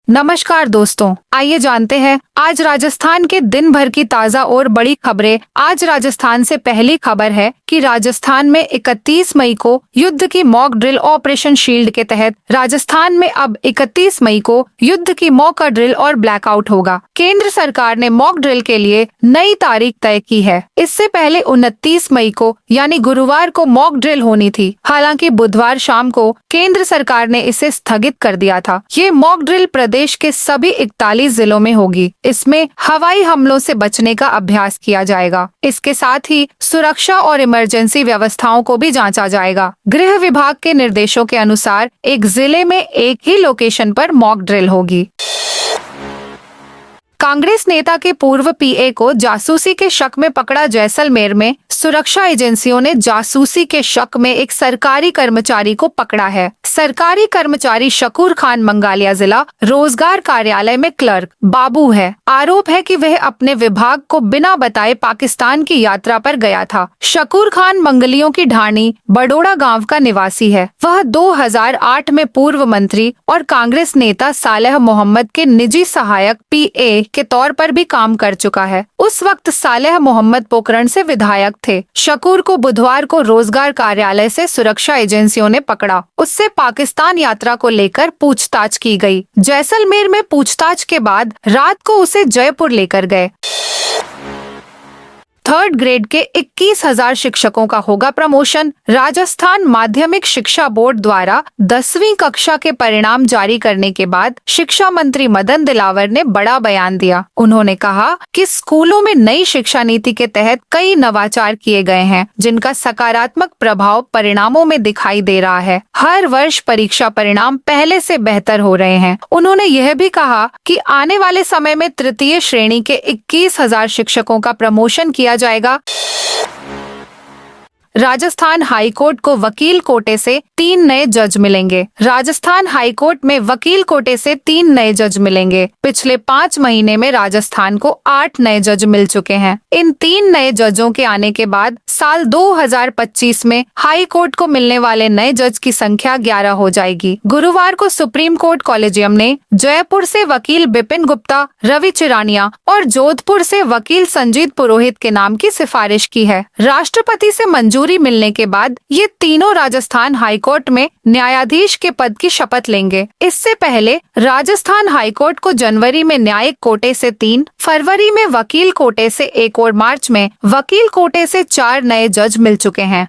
नमस्कार दोस्तों, आइए जानते हैं आज राजस्थान के दिन भर की ताज़ा और बड़ी खबरें। आज राजस्थान से पहली खबर है कि राजस्थान में 31 मई को युद्ध की मॉक ड्रिल ऑपरेशन शील्ड के तहत राजस्थान में अब 31 मई को युद्ध की मॉक ड्रिल और ब्लैकआउट होगा। केंद्र सरकार ने मॉक ड्रिल के लिए नई तारीख तय की है। इससे पहले 29 मई को यानी गुरुवार को मॉक ड्रिल होनी थी। हालांकि बुधवार शाम को केंद्र सरकार ने इसे स्थगित कर दिया था। ये मॉक ड्रिल प्रदेश के सभी 41 जिलों में होगी। इसमें हवाई हमलों से बचने का अभ्यास किया जाएगा। इसके साथ ही सुरक्षा और इमरजेंसी व्यवस्थाओं को भी जांचा जाएगा। गृह विभाग के निर्देशों के अनुसार एक जिले में एक ही लोकेशन पर मॉक ड्रिल होगी। कांग्रेस नेता के पूर्व पीए को जासूसी के शक में पकड़ा। जैसलमेर में सुरक्षा एजेंसियों ने जासूसी के शक में एक सरकारी कर्मचारी को पकड़ा है। सरकारी कर्मचारी शकूर खान मंगालिया जिला रोजगार कार्यालय में क्लर्क बाबू है। आरोप है कि वह अपने विभाग को बिना बताए पाकिस्तान की यात्रा पर गया था। शकूर खान मंगलियों की ढाणी बडोड़ा गांव का निवासी है। वह 2008 में पूर्व मंत्री और कांग्रेस नेता सालेह मोहम्मद के निजी सहायक पीए के तौर पर भी काम कर चुका है। उस वक्त सालेह मोहम्मद पोखरण से विधायक थे। शकूर को बुधवार को रोजगार कार्यालय से सुरक्षा एजेंसियों ने पकड़ा। उससे पाकिस्तान यात्रा को लेकर पूछताछ की गई। जैसलमेर में पूछताछ के बाद रात को उसे जयपुर लेकर गए। थर्ड ग्रेड के 21,000 शिक्षकों का होगा प्रमोशन। राजस्थान माध्यमिक शिक्षा बोर्ड द्वारा 10वीं कक्षा के परिणाम जारी करने के बाद शिक्षा मंत्री मदन दिलावर ने बड़ा बयान दिया। उन्होंने कहा कि स्कूलों में नई शिक्षा नीति के तहत कई नवाचार किए गए हैं, जिनका सकारात्मक प्रभाव परिणामों में दिखाई दे रहा है। हर वर्ष परीक्षा परिणाम पहले से बेहतर हो रहे हैं। उन्होंने यह भी कहा कि आने वाले समय में तृतीय श्रेणी के 21,000 शिक्षकों का प्रमोशन किया जाएगा। राजस्थान हाईकोर्ट को वकील कोटे से 3 नए जज मिलेंगे। राजस्थान हाईकोर्ट में वकील कोटे से 3 नए जज मिलेंगे। पिछले 5 महीने में राजस्थान को 8 नए जज मिल चुके हैं। इन 3 नए जजों के आने के बाद साल 2025 में हाईकोर्ट को मिलने वाले नए जज की संख्या 11 हो जाएगी। गुरुवार को सुप्रीम कोर्ट कॉलेजियम ने जयपुर से वकील बिपिन गुप्ता, रवि चिरानिया और जोधपुर से वकील संजीत पुरोहित के नाम की सिफारिश की है। राष्ट्रपति से मंजूरी मिलने के बाद ये तीनों राजस्थान हाईकोर्ट में न्यायाधीश के पद की शपथ लेंगे। इससे पहले राजस्थान हाईकोर्ट को जनवरी में न्यायिक कोटे से 3, फरवरी में वकील कोटे से 1 और मार्च में वकील कोटे से 4 नए जज मिल चुके हैं।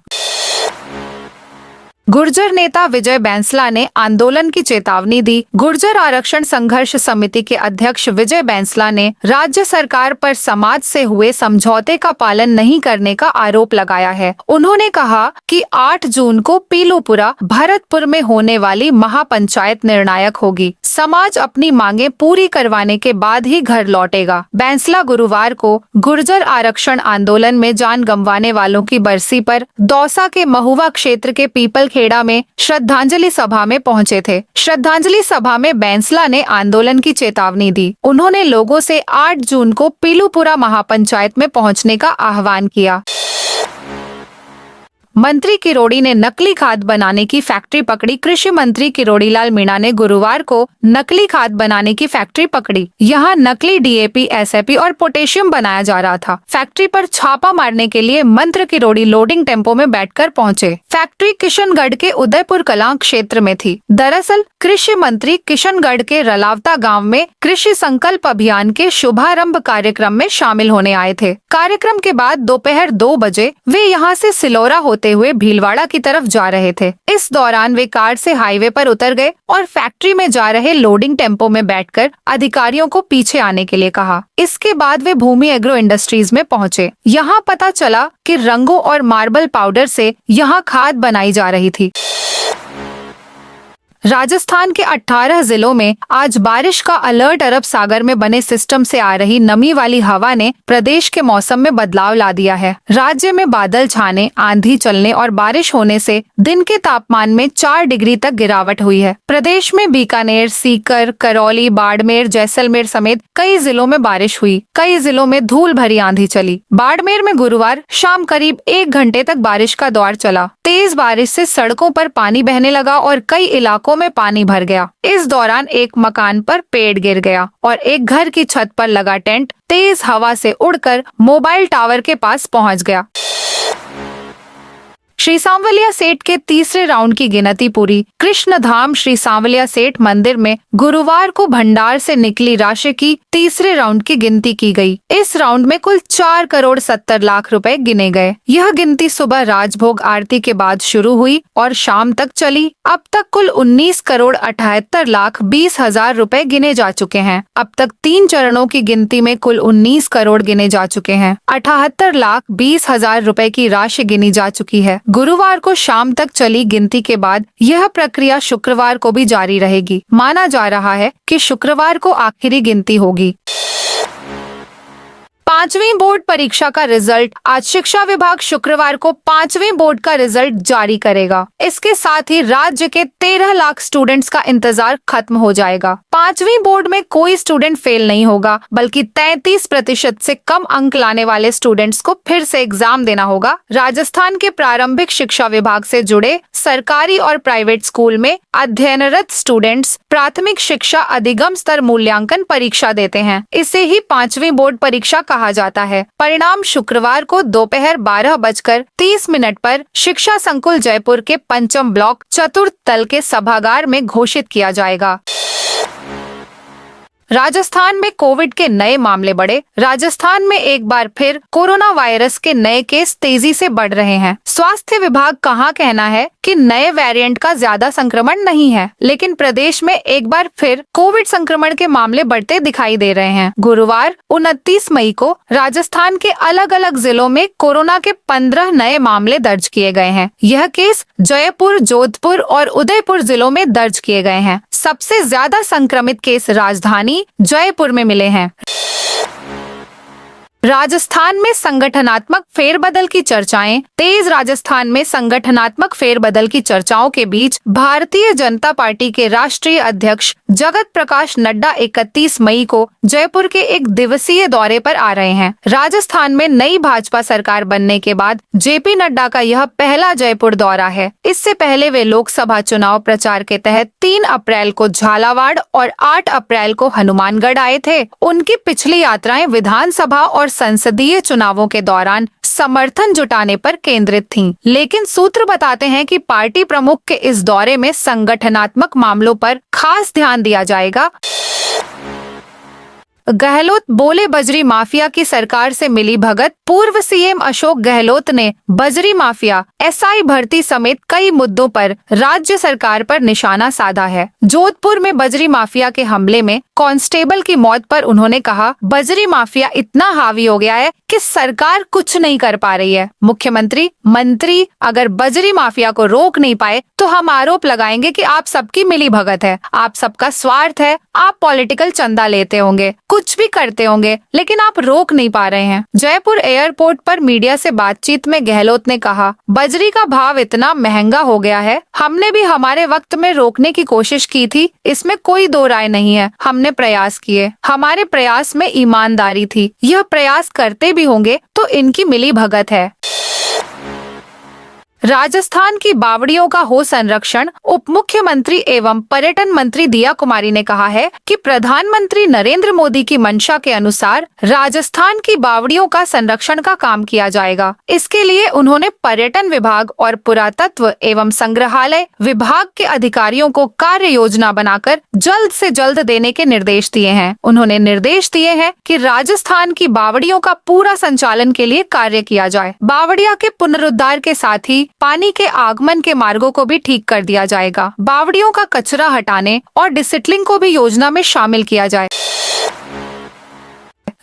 गुर्जर नेता विजय बैंसला ने आंदोलन की चेतावनी दी। गुर्जर आरक्षण संघर्ष समिति के अध्यक्ष विजय बैंसला ने राज्य सरकार पर समाज से हुए समझौते का पालन नहीं करने का आरोप लगाया है। उन्होंने कहा कि 8 जून को पीलूपुरा भरतपुर में होने वाली महापंचायत निर्णायक होगी। समाज अपनी मांगे पूरी करवाने के बाद ही घर लौटेगा। बैंसला गुरुवार को गुर्जर आरक्षण आंदोलन में जान गंवाने वालों की बरसी पर दौसा के महुआ क्षेत्र के पीपल खेड़ा में श्रद्धांजलि सभा में पहुंचे थे। श्रद्धांजलि सभा में बैंसला ने आंदोलन की चेतावनी दी। उन्होंने लोगों से 8 जून को पीलूपुरा महापंचायत में पहुंचने का आह्वान किया। मंत्री किरोड़ी ने नकली खाद बनाने की फैक्ट्री पकड़ी। कृषि मंत्री किरोड़ी लाल मीणा ने गुरुवार को नकली खाद बनाने की फैक्ट्री पकड़ी। यहाँ नकली डीएपी, एसएपी और पोटेशियम बनाया जा रहा था। फैक्ट्री पर छापा मारने के लिए मंत्री किरोड़ी लोडिंग टेम्पो में बैठकर पहुंचे। फैक्ट्री किशनगढ़ के उदयपुर कलां क्षेत्र में थी। दरअसल कृषि मंत्री किशनगढ़ के रलावता गाँव में कृषि संकल्प अभियान के शुभारंभ कार्यक्रम में शामिल होने आए थे। कार्यक्रम के बाद दोपहर 2 बजे वे यहाँ से सिलौरा होते हुए भीलवाड़ा की तरफ जा रहे थे। इस दौरान वे कार से हाईवे पर उतर गए और फैक्ट्री में जा रहे लोडिंग टेम्पो में बैठकर अधिकारियों को पीछे आने के लिए कहा। इसके बाद वे भूमि एग्रो इंडस्ट्रीज में पहुंचे। यहाँ पता चला कि रंगों और मार्बल पाउडर से यहाँ खाद बनाई जा रही थी। राजस्थान के 18 जिलों में आज बारिश का अलर्ट। अरब सागर में बने सिस्टम से आ रही नमी वाली हवा ने प्रदेश के मौसम में बदलाव ला दिया है। राज्य में बादल छाने, आंधी चलने और बारिश होने से दिन के तापमान में 4 डिग्री तक गिरावट हुई है। प्रदेश में बीकानेर, सीकर, करौली, बाड़मेर, जैसलमेर समेत कई जिलों में बारिश हुई। कई जिलों में धूल भरी आंधी चली। बाड़मेर में गुरुवार शाम करीब 1 घंटे तक बारिश का दौर चला। तेज बारिश से सड़कों पर पानी बहने लगा और कई इलाकों सड़कों में पानी भर गया। इस दौरान एक मकान पर पेड़ गिर गया और एक घर की छत पर लगा टेंट तेज हवा से उड़कर मोबाइल टावर के पास पहुंच गया। श्री सांवलिया सेठ के तीसरे राउंड की गिनती पूरी। कृष्णधाम श्री सांवलिया सेठ मंदिर में गुरुवार को भंडार से निकली राशि की तीसरे राउंड की गिनती की गई। इस राउंड में कुल 4,70,00,000 रुपए गिने गए। यह गिनती सुबह राजभोग आरती के बाद शुरू हुई और शाम तक चली। अब तक कुल 19,78,20,000 रुपए गिने जा चुके हैं। अब तक 3 चरणों की गिनती में कुल 19 करोड़ गिने जा चुके हैं। 78,20,000 रुपए की राशि गिनी जा चुकी है। गुरुवार को शाम तक चली गिनती के बाद यह प्रक्रिया शुक्रवार को भी जारी रहेगी। माना जा रहा है कि शुक्रवार को आखिरी गिनती होगी। 5वीं बोर्ड परीक्षा का रिजल्ट आज शिक्षा विभाग शुक्रवार को 5वीं बोर्ड का रिजल्ट जारी करेगा। इसके साथ ही राज्य के 13 लाख स्टूडेंट्स का इंतजार खत्म हो जाएगा। 5वीं बोर्ड में कोई स्टूडेंट फेल नहीं होगा, बल्कि 33% से कम अंक लाने वाले स्टूडेंट्स को फिर से एग्जाम देना होगा। राजस्थान के प्रारंभिक शिक्षा विभाग से जुड़े सरकारी और प्राइवेट स्कूल में अध्ययनरत स्टूडेंट्स प्राथमिक शिक्षा अधिगम स्तर मूल्यांकन परीक्षा देते हैं। इसे ही 5वीं बोर्ड परीक्षा कहा जाता है। परिणाम शुक्रवार को दोपहर 12:30 पर शिक्षा संकुल जयपुर के पंचम ब्लॉक चतुर्थ तल के सभागार में घोषित किया जाएगा। राजस्थान में कोविड के नए मामले बढ़े। राजस्थान में एक बार फिर कोरोना वायरस के नए केस तेजी से बढ़ रहे हैं। स्वास्थ्य विभाग का कहना है कि नए वेरिएंट का ज्यादा संक्रमण नहीं है, लेकिन प्रदेश में एक बार फिर कोविड संक्रमण के मामले बढ़ते दिखाई दे रहे हैं। गुरुवार 29 मई को राजस्थान के अलग अलग जिलों में कोरोना के 15 नए मामले दर्ज किए गए हैं। यह केस जयपुर, जोधपुर और उदयपुर जिलों में दर्ज किए गए हैं। सबसे ज्यादा संक्रमित केस राजधानी जयपुर में मिले हैं। राजस्थान में संगठनात्मक फेरबदल की चर्चाएं तेज। राजस्थान में संगठनात्मक फेरबदल की चर्चाओं के बीच भारतीय जनता पार्टी के राष्ट्रीय अध्यक्ष जगत प्रकाश नड्डा 31 मई को जयपुर के एक दिवसीय दौरे पर आ रहे हैं। राजस्थान में नई भाजपा सरकार बनने के बाद जेपी नड्डा का यह पहला जयपुर दौरा है। इससे पहले वे लोकसभा चुनाव प्रचार के तहत 3 अप्रैल को झालावाड़ और 8 अप्रैल को हनुमानगढ़ आए थे। उनकी पिछली यात्राएं विधानसभा और संसदीय चुनावों के दौरान समर्थन जुटाने पर केंद्रित थीं। लेकिन सूत्र बताते हैं कि पार्टी प्रमुख के इस दौरे में संगठनात्मक मामलों पर खास ध्यान दिया जाएगा। गहलोत बोले बजरी माफिया की सरकार से मिली भगत। पूर्व सीएम अशोक गहलोत ने बजरी माफिया, एसआई भर्ती समेत कई मुद्दों पर राज्य सरकार पर निशाना साधा है। जोधपुर में बजरी माफिया के हमले में कांस्टेबल की मौत पर उन्होंने कहा, बजरी माफिया इतना हावी हो गया है कि सरकार कुछ नहीं कर पा रही है। मुख्यमंत्री, मंत्री अगर बजरी माफिया को रोक नहीं पाए तो हम आरोप लगाएंगे कि आप सबकी मिली भगत है, आप सबका स्वार्थ है, आप पॉलिटिकल चंदा लेते होंगे, कुछ भी करते होंगे, लेकिन आप रोक नहीं पा रहे हैं। जयपुर एयरपोर्ट पर मीडिया से बातचीत में गहलोत ने कहा, बजरी का भाव इतना महंगा हो गया है, हमने भी हमारे वक्त में रोकने की कोशिश की थी, इसमें कोई दो राय नहीं है। हमने प्रयास किए, हमारे प्रयास में ईमानदारी थी। यह प्रयास करते भी होंगे तो इनकी मिली भगत है। राजस्थान की बावड़ियों का हो संरक्षण। उप मुख्यमंत्री एवं पर्यटन मंत्री दिया कुमारी ने कहा है कि प्रधानमंत्री नरेंद्र मोदी की मंशा के अनुसार राजस्थान की बावड़ियों का संरक्षण का काम किया जाएगा। इसके लिए उन्होंने पर्यटन विभाग और पुरातत्व एवं संग्रहालय विभाग के अधिकारियों को कार्य योजना बनाकर जल्द से जल्द देने के निर्देश दिए हैं। उन्होंने निर्देश दिए हैं कि राजस्थान की बावड़ियों का पूरा संचालन के लिए कार्य किया जाए। बावड़िया के पुनरुद्धार के साथ ही पानी के आगमन के मार्गों को भी ठीक कर दिया जाएगा। बावड़ियों का कचरा हटाने और डिसिल्टिंग को भी योजना में शामिल किया जाए।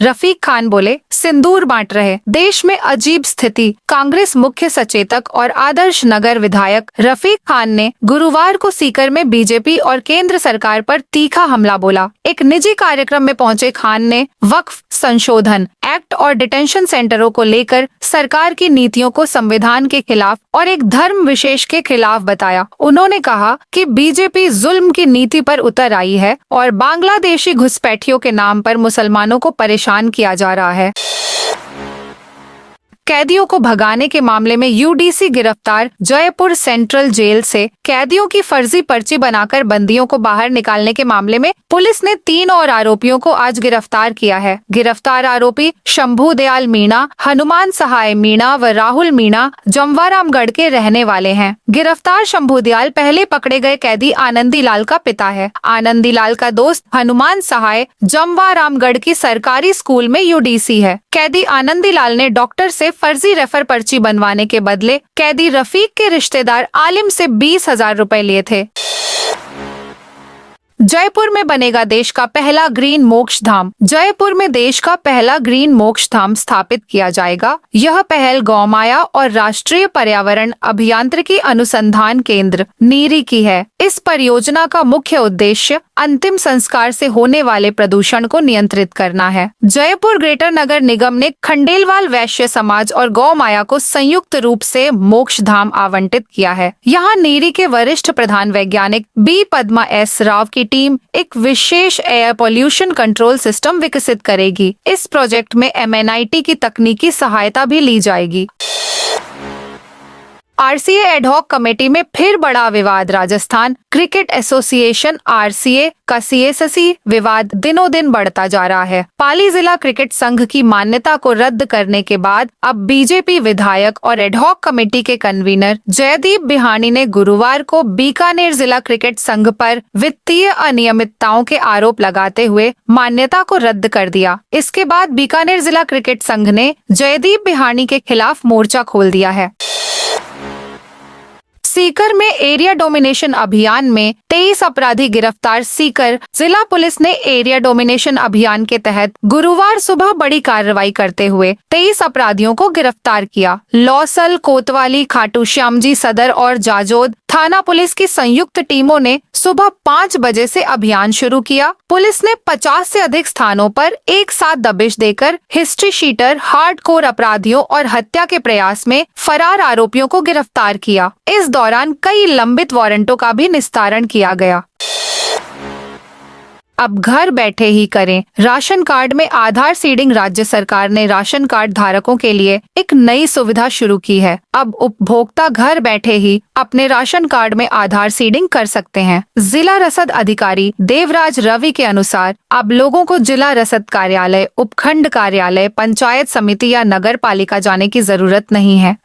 रफीक खान बोले, सिंदूर बांट रहे। देश में अजीब स्थिति। कांग्रेस मुख्य सचेतक और आदर्श नगर विधायक रफीक खान ने गुरुवार को सीकर में बीजेपी और केंद्र सरकार पर तीखा हमला बोला। एक निजी कार्यक्रम में पहुंचे खान ने वक्फ संशोधन एक्ट और डिटेंशन सेंटरों को लेकर सरकार की नीतियों को संविधान के खिलाफ और एक धर्म विशेष के खिलाफ बताया। उन्होंने कहा कि बीजेपी जुल्म की नीति पर उतर आई है और बांग्लादेशी घुसपैठियों के नाम पर मुसलमानों को परेशान किया जा रहा है। कैदियों को भगाने के मामले में यूडीसी गिरफ्तार। जयपुर सेंट्रल जेल से कैदियों की फर्जी पर्ची बनाकर बंदियों को बाहर निकालने के मामले में पुलिस ने 3 और आरोपियों को आज गिरफ्तार किया है। गिरफ्तार आरोपी शंभू दयाल मीणा, हनुमान सहाय मीणा व राहुल मीणा जमवारामगढ़ के रहने वाले हैं। गिरफ्तार शंभू दयाल पहले पकड़े गए कैदी आनंदी लाल का पिता है। आनंदी लाल का दोस्त हनुमान सहाय जमवारामगढ़ की सरकारी स्कूल में यूडीसी है। कैदी आनंदी लाल ने डॉक्टर से फर्जी रेफर पर्ची बनवाने के बदले कैदी रफीक के रिश्तेदार आलिम से 20,000 रुपए लिए थे। जयपुर में बनेगा देश का पहला ग्रीन मोक्ष धाम। जयपुर में देश का पहला ग्रीन मोक्ष धाम स्थापित किया जाएगा। यह पहल गौमाया और राष्ट्रीय पर्यावरण अभियांत्रिकी अनुसंधान केंद्र नीरी की है। इस परियोजना का मुख्य उद्देश्य अंतिम संस्कार से होने वाले प्रदूषण को नियंत्रित करना है। जयपुर ग्रेटर नगर निगम ने खंडेलवाल वैश्य समाज और गौमाया को संयुक्त रूप से मोक्ष धाम आवंटित किया है। यहाँ नीरी के वरिष्ठ प्रधान वैज्ञानिक बी पद्मा एस राव की टीम एक विशेष एयर पॉल्यूशन कंट्रोल सिस्टम विकसित करेगी। इस प्रोजेक्ट में MNIT की तकनीकी सहायता भी ली जाएगी। RCA एडहॉक कमेटी में फिर बड़ा विवाद। राजस्थान क्रिकेट एसोसिएशन RCA का CSC विवाद दिनों दिन बढ़ता जा रहा है। पाली जिला क्रिकेट संघ की मान्यता को रद्द करने के बाद अब बीजेपी विधायक और एडहॉक कमेटी के कन्वीनर जयदीप बिहानी ने गुरुवार को बीकानेर जिला क्रिकेट संघ पर वित्तीय अनियमितताओं के आरोप लगाते हुए मान्यता को रद्द कर दिया। इसके बाद बीकानेर जिला क्रिकेट संघ ने जयदीप बिहानी के खिलाफ मोर्चा खोल दिया है। सीकर में एरिया डोमिनेशन अभियान में 23 अपराधी गिरफ्तार। सीकर जिला पुलिस ने एरिया डोमिनेशन अभियान के तहत गुरुवार सुबह बड़ी कार्रवाई करते हुए 23 अपराधियों को गिरफ्तार किया। लौसल, कोतवाली, खाटू श्यामजी सदर और जाजोद थाना पुलिस की संयुक्त टीमों ने सुबह 5 बजे से अभियान शुरू किया। पुलिस ने 50 से अधिक स्थानों पर एक साथ दबिश देकर हिस्ट्री शीटर, हार्डकोर अपराधियों और हत्या के प्रयास में फरार आरोपियों को गिरफ्तार किया। इस दौरान कई लंबित वारंटों का भी निस्तारण किया गया। अब घर बैठे ही करें राशन कार्ड में आधार सीडिंग। राज्य सरकार ने राशन कार्ड धारकों के लिए एक नई सुविधा शुरू की है। अब उपभोक्ता घर बैठे ही अपने राशन कार्ड में आधार सीडिंग कर सकते हैं। जिला रसद अधिकारी देवराज रवि के अनुसार अब लोगों को जिला रसद कार्यालय, उपखंड कार्यालय, पंचायत समिति या नगर पालिका जाने की जरूरत नहीं है।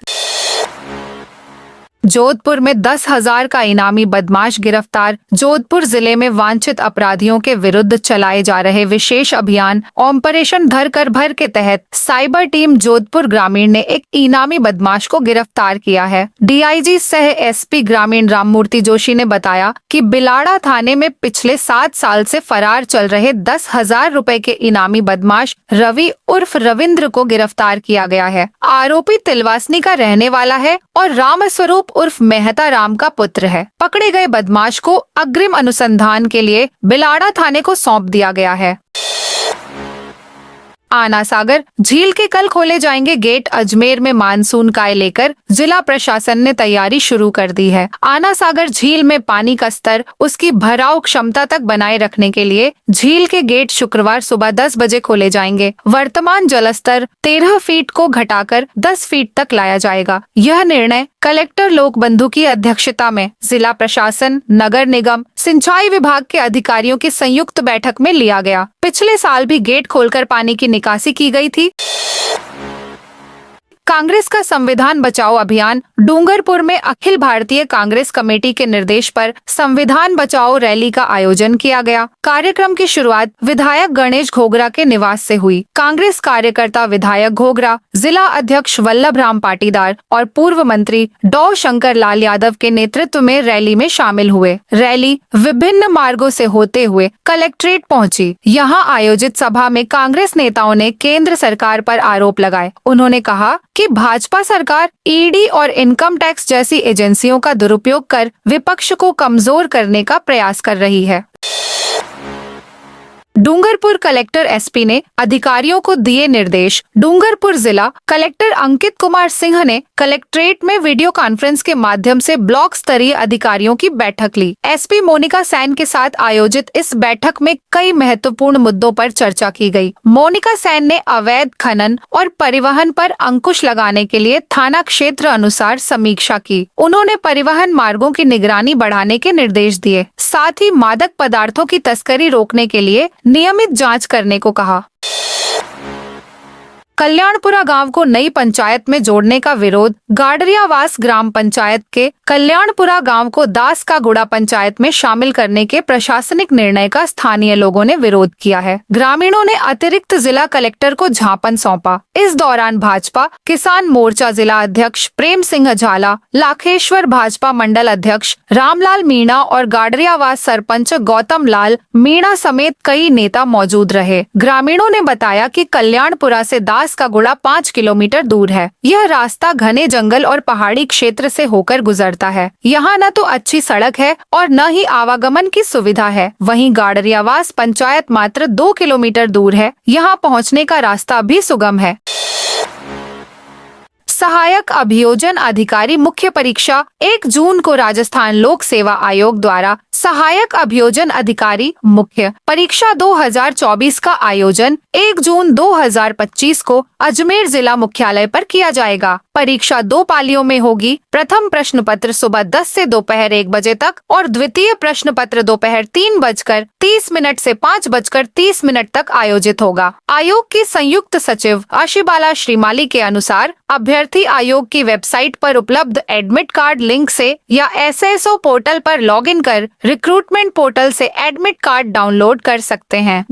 जोधपुर में 10,000 का इनामी बदमाश गिरफ्तार। जोधपुर जिले में वांछित अपराधियों के विरुद्ध चलाए जा रहे विशेष अभियान ऑपरेशन धर कर भर के तहत साइबर टीम जोधपुर ग्रामीण ने एक इनामी बदमाश को गिरफ्तार किया है। DIG सह SP ग्रामीण राममूर्ति जोशी ने बताया कि बिलाड़ा थाने में पिछले 7 साल से फरार चल रहे 10,000 रुपए के इनामी बदमाश रवि उर्फ रविंद्र को गिरफ्तार किया गया है। आरोपी तिलवासनी का रहने वाला है और रामस्वरूप उर्फ मेहता राम का पुत्र है। पकड़े गए बदमाश को अग्रिम अनुसंधान के लिए बिलाड़ा थाने को सौंप दिया गया है। आना सागर झील के कल खोले जाएंगे गेट। अजमेर में मानसून काय लेकर जिला प्रशासन ने तैयारी शुरू कर दी है। आना सागर झील में पानी का स्तर उसकी भराव क्षमता तक बनाए रखने के लिए झील के गेट शुक्रवार सुबह 10 बजे खोले जाएंगे। वर्तमान जलस्तर 13 फीट को घटाकर 10 फीट तक लाया जाएगा। यह निर्णय कलेक्टर लोकबंधु की अध्यक्षता में जिला प्रशासन, नगर निगम, सिंचाई विभाग के अधिकारियों की संयुक्त बैठक में लिया गया। पिछले साल भी गेट खोलकर पानी की निकासी की गई थी। कांग्रेस का संविधान बचाओ अभियान। डूंगरपुर में अखिल भारतीय कांग्रेस कमेटी के निर्देश पर संविधान बचाओ रैली का आयोजन किया गया। कार्यक्रम की शुरुआत विधायक गणेश घोगरा के निवास से हुई। कांग्रेस कार्यकर्ता विधायक घोगरा, जिला अध्यक्ष वल्लभ राम पाटीदार और पूर्व मंत्री डॉ शंकर लाल यादव के नेतृत्व में रैली में शामिल हुए। रैली विभिन्न मार्गों से होते हुए कलेक्ट्रेट पहुंची। यहां आयोजित सभा में कांग्रेस नेताओं ने केंद्र सरकार पर आरोप लगाए। उन्होंने कहा कि भाजपा सरकार ED और इनकम टैक्स जैसी एजेंसियों का दुरुपयोग कर विपक्ष को कमजोर करने का प्रयास कर रही है। डूंगरपुर कलेक्टर एसपी ने अधिकारियों को दिए निर्देश। डूंगरपुर जिला कलेक्टर अंकित कुमार सिंह ने कलेक्ट्रेट में वीडियो कॉन्फ्रेंस के माध्यम से ब्लॉक स्तरीय अधिकारियों की बैठक ली। एसपी मोनिका सैन के साथ आयोजित इस बैठक में कई महत्वपूर्ण मुद्दों पर चर्चा की गई। मोनिका सैन ने अवैध खनन और परिवहन पर अंकुश लगाने के लिए थाना क्षेत्र अनुसार समीक्षा की। उन्होंने परिवहन मार्गों की निगरानी बढ़ाने के निर्देश दिए। साथ ही मादक पदार्थों की तस्करी रोकने के लिए नियमित जांच करने को कहा। कल्याणपुरा गांव को नई पंचायत में जोड़ने का विरोध। गाडरियावास ग्राम पंचायत के कल्याणपुरा गांव को दास का गुड़ा पंचायत में शामिल करने के प्रशासनिक निर्णय का स्थानीय लोगों ने विरोध किया है। ग्रामीणों ने अतिरिक्त जिला कलेक्टर को ज्ञापन सौंपा। इस दौरान भाजपा किसान मोर्चा जिला अध्यक्ष प्रेम सिंह झाला, लाखेश्वर भाजपा मंडल अध्यक्ष रामलाल मीणा और गाडरियावास सरपंच गौतम लाल मीणा समेत कई नेता मौजूद रहे। ग्रामीणों ने बताया कि कल्याणपुरा से दास का गुड़ा 5 किलोमीटर दूर है। यह रास्ता घने जंगल और पहाड़ी क्षेत्र से होकर गुजरता है। यहाँ न तो अच्छी सड़क है और न ही आवागमन की सुविधा है। वहीं गाडरियावास पंचायत मात्र 2 किलोमीटर दूर है। यहाँ पहुँचने का रास्ता भी सुगम है। सहायक अभियोजन अधिकारी मुख्य परीक्षा 1 जून को राजस्थान लोक सेवा आयोग द्वारा सहायक अभियोजन अधिकारी मुख्य परीक्षा 2024 का आयोजन 1 जून 2025 को अजमेर जिला मुख्यालय पर किया जाएगा। परीक्षा 2 पालियों में होगी। प्रथम प्रश्न पत्र सुबह 10 से दोपहर 1 बजे तक और द्वितीय प्रश्न पत्र दोपहर 3:30 से 5:30 तक आयोजित होगा। आयोग की संयुक्त सचिव आशीबाला श्रीमाली के अनुसार अभ्यर्थी आयोग की वेबसाइट पर उपलब्ध एडमिट कार्ड लिंक से या SSO पोर्टल पर लॉगिन कर रिक्रूटमेंट पोर्टल से एडमिट कार्ड डाउनलोड कर सकते हैं।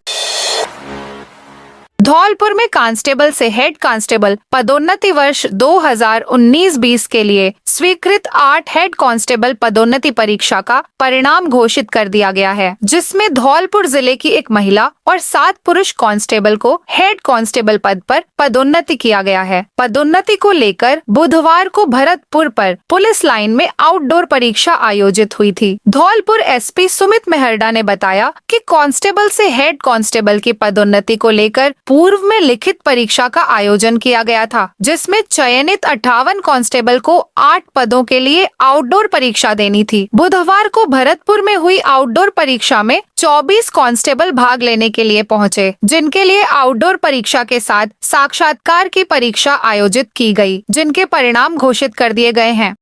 धौलपुर में कांस्टेबल से हेड कांस्टेबल पदोन्नति वर्ष 2019-20 के लिए स्वीकृत 8 हेड कांस्टेबल पदोन्नति परीक्षा का परिणाम घोषित कर दिया गया है, जिसमें धौलपुर जिले की 1 महिला और 7 पुरुष कांस्टेबल को हेड कांस्टेबल पद पर पदोन्नति किया गया है। पदोन्नति को लेकर बुधवार को भरतपुर पर पुलिस लाइन में आउटडोर परीक्षा आयोजित हुई थी। धौलपुर एसपी सुमित मेहरडा ने बताया कि कांस्टेबल से हेड कांस्टेबल की पदोन्नति को लेकर पूर्व में लिखित परीक्षा का आयोजन किया गया था, जिसमें चयनित 58 कांस्टेबल को 8 पदों के लिए आउटडोर परीक्षा देनी थी। बुधवार को भरतपुर में हुई आउटडोर परीक्षा में 24 कांस्टेबल भाग लेने के लिए पहुंचे, जिनके लिए आउटडोर परीक्षा के साथ साक्षात्कार की परीक्षा आयोजित की गई, जिनके परिणाम घोषित कर दिए गए हैं।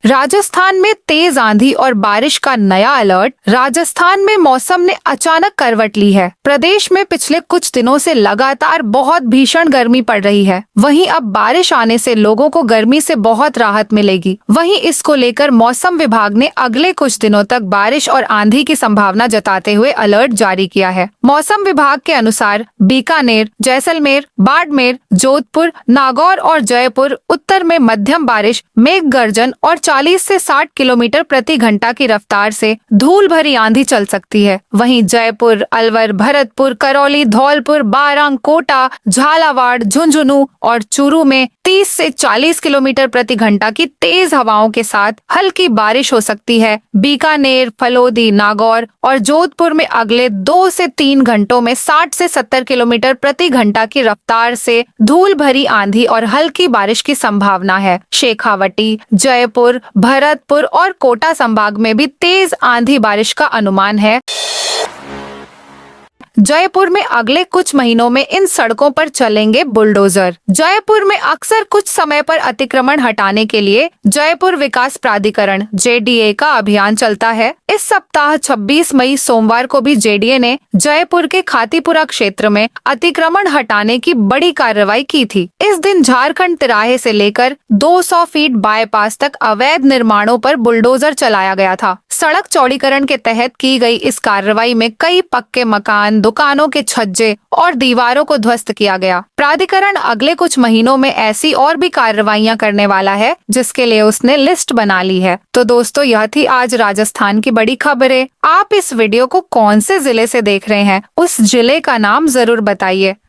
राजस्थान में तेज आंधी और बारिश का नया अलर्ट। राजस्थान में मौसम ने अचानक करवट ली है। प्रदेश में पिछले कुछ दिनों से लगातार बहुत भीषण गर्मी पड़ रही है। वहीं अब बारिश आने से लोगों को गर्मी से बहुत राहत मिलेगी। वहीं इसको लेकर मौसम विभाग ने अगले कुछ दिनों तक बारिश और आंधी की संभावना जताते हुए अलर्ट जारी किया है। मौसम विभाग के अनुसार बीकानेर, जैसलमेर, बाड़मेर, जोधपुर, नागौर और जयपुर उत्तर में मध्यम बारिश, मेघ गर्जन और 40 से 60 किलोमीटर प्रति घंटा की रफ्तार से धूल भरी आंधी चल सकती है। वहीं जयपुर, अलवर, भरतपुर, करौली, धौलपुर, बारां, कोटा, झालावाड़, झुंझुनू और चूरू में 30 से 40 किलोमीटर प्रति घंटा की तेज हवाओं के साथ हल्की बारिश हो सकती है। बीकानेर, फलोदी, नागौर और जोधपुर में अगले 2 से 3 घंटों में 60 से 70 किलोमीटर प्रति घंटा की रफ्तार से धूल भरी आंधी और हल्की बारिश की संभावना है। शेखावटी, जयपुर, भरतपुर और कोटा संभाग में भी तेज आंधी बारिश का अनुमान है। जयपुर में अगले कुछ महीनों में इन सड़कों पर चलेंगे बुलडोजर। जयपुर में अक्सर कुछ समय पर अतिक्रमण हटाने के लिए जयपुर विकास प्राधिकरण JDA का अभियान चलता है। इस सप्ताह 26 मई सोमवार को भी JDA ने जयपुर के खातीपुरा क्षेत्र में अतिक्रमण हटाने की बड़ी कार्रवाई की थी। इस दिन झारखंड तिराहे से लेकर 200 फीट बाईपास तक अवैध निर्माणों पर बुलडोजर चलाया गया था। सड़क चौड़ीकरण के तहत की गई इस कार्रवाई में कई पक्के मकान, दुकानों के छज्जे और दीवारों को ध्वस्त किया गया। प्राधिकरण अगले कुछ महीनों में ऐसी और भी कार्रवाइयां करने वाला है, जिसके लिए उसने लिस्ट बना ली है। तो दोस्तों, यह थी आज राजस्थान की बड़ी खबरें। आप इस वीडियो को कौन से जिले से देख रहे हैं, उस जिले का नाम जरूर बताइए।